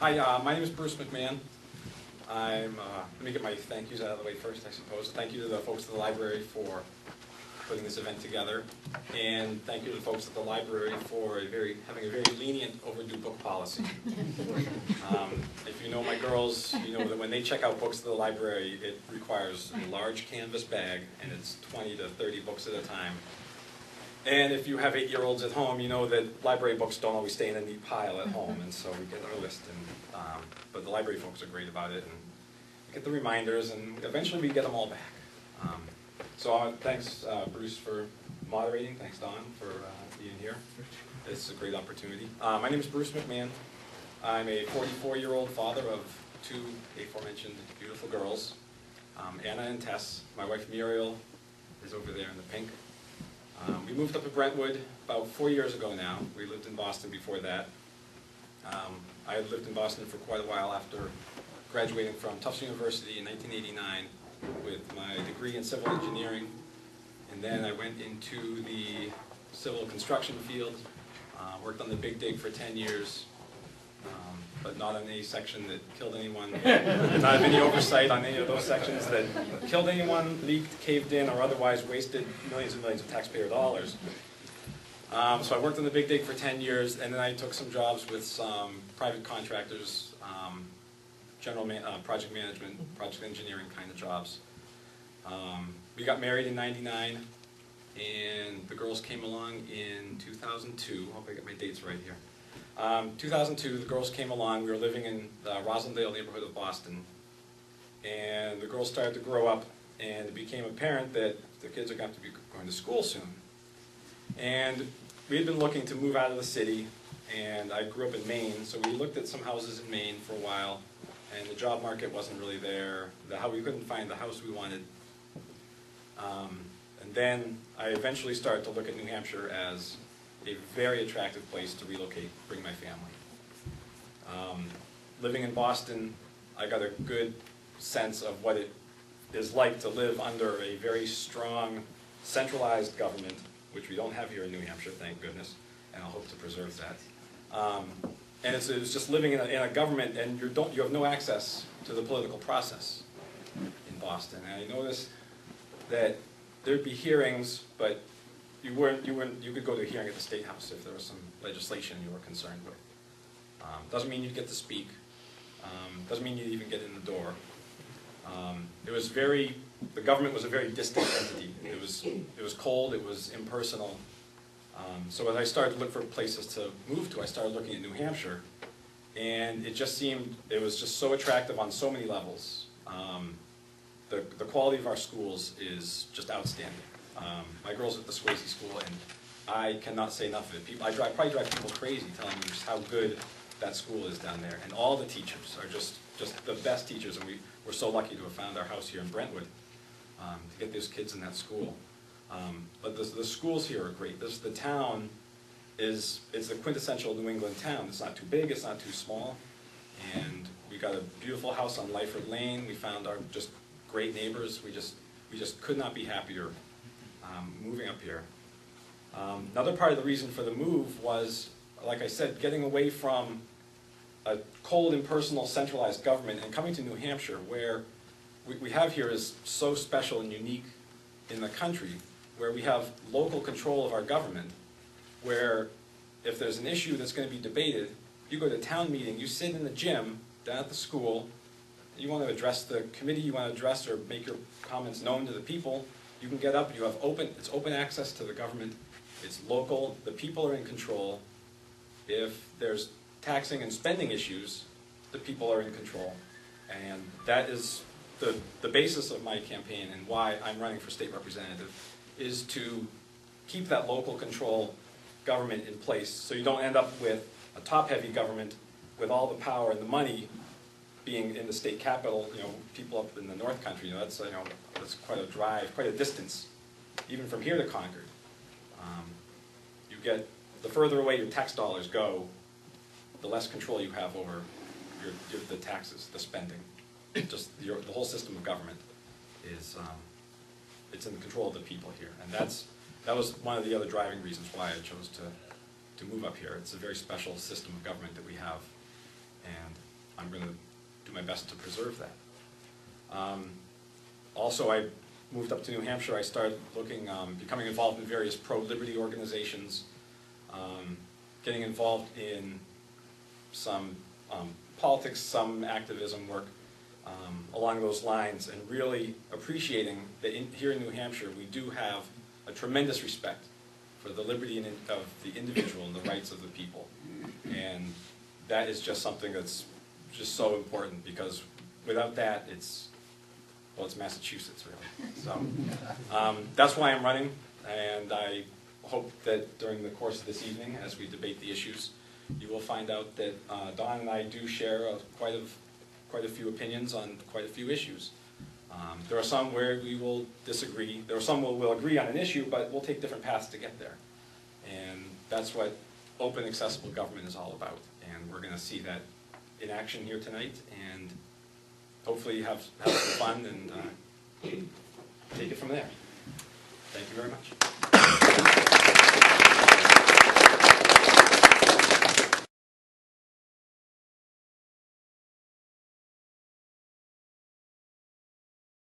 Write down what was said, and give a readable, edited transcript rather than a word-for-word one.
Hi, my name is Bruce McMahon. Let me get my thank yous out of the way first, I suppose. Thank you to the folks at the library for putting this event together, and thank you to the folks at the library for having a very lenient overdue book policy. If you know my girls, you know that when they check out books at the library, it requires a large canvas bag, and it's 20 to 30 books at a time. And if you have 8-year-olds at home, you know that library books don't always stay in a neat pile at home, and so we get our list. But the library folks are great about it, and we get the reminders, and eventually we get them all back. Thanks, Bruce, for moderating. Thanks, Don, for being here. It's a great opportunity. My name is Bruce McMahon. I'm a 44-year-old father of two aforementioned beautiful girls, Anna and Tess. My wife Muriel is over there in the pink. We moved up to Brentwood about 4 years ago now. We lived in Boston before that. I had lived in Boston for quite a while after graduating from Tufts University in 1989 with my degree in civil engineering. And then I went into the civil construction field, worked on the Big Dig for 10 years, but not on any section that killed anyone. Did not have any oversight on any of those sections that killed anyone, leaked, caved in, or otherwise wasted millions and millions of taxpayer dollars. So I worked on the Big Dig for 10 years, and then I took some jobs with some private contractors, project management, project engineering kind of jobs. We got married in '99, and the girls came along in 2002. Hope I get my dates right here. 2002, the girls came along. We were living in the Roslindale neighborhood of Boston, and the girls started to grow up, and it became apparent that the kids are going to be going to school soon. And we had been looking to move out of the city, and I grew up in Maine, so we looked at some houses in Maine for a while, and the job market wasn't really there. We couldn't find the house we wanted. And then I eventually started to look at New Hampshire as a very attractive place to relocate, bring my family. Living in Boston, I got a good sense of what it is like to live under a very strong, centralized government, which we don't have here in New Hampshire, thank goodness, and I'll hope to preserve that. And it was just living in a government, and you have no access to the political process in Boston. And I noticed that there'd be hearings, but you could go to a hearing at the State House if there was some legislation you were concerned with. Doesn't mean you'd get to speak. Doesn't mean you'd even get in the door. The government was a very distant entity. It was cold, it was impersonal. So as I started to look for places to move to, I started looking at New Hampshire, and it was just so attractive on so many levels. The quality of our schools is just outstanding. My girls are at the Swayze School, and I cannot say enough of it. I probably drive people crazy telling them just how good that school is down there. And all the teachers are just the best teachers, and we're so lucky to have found our house here in Brentwood to get those kids in that school. But the schools here are great. The town it's the quintessential New England town. It's not too big, it's not too small. And we got a beautiful house on Lyford Lane. We found our just great neighbors. We just could not be happier moving up here. Another part of the reason for the move was, like I said, getting away from a cold, impersonal, centralized government and coming to New Hampshire, where we have here is so special and unique in the country, where we have local control of our government, where if there's an issue that's going to be debated, you go to a town meeting, you sit in the gym down at the school, you want to address the committee you want to address or make your comments known to the people, you can get up, it's open access to the government, it's local, the people are in control. If there's taxing and spending issues, the people are in control. And that is the basis of my campaign and why I'm running for state representative, is to keep that local control government in place so you don't end up with a top-heavy government with all the power and the money being in the state capital, people up in the North Country, that's quite a drive, quite a distance, even from here to Concord. The further away your tax dollars go, the less control you have over the taxes, the spending. Just the whole system of government is it's in the control of the people here, and that was one of the other driving reasons why I chose to move up here. It's a very special system of government that we have, and I'm going to do my best to preserve that. Also, I moved up to New Hampshire. I started looking, becoming involved in various pro-liberty organizations, getting involved in some politics, some activism work along those lines, and really appreciating that here in New Hampshire we do have a tremendous respect for the liberty of the individual and the rights of the people. And that is just something that's just so important, because without that, it's Massachusetts, really. So that's why I'm running, and I hope that during the course of this evening, as we debate the issues, you will find out that Don and I do share quite a few opinions on quite a few issues. There are some where we will disagree. There are some where we'll agree on an issue, but we'll take different paths to get there. And that's what open, accessible government is all about. And we're going to see that in action here tonight, and hopefully have some fun and take it from there. Thank you very much.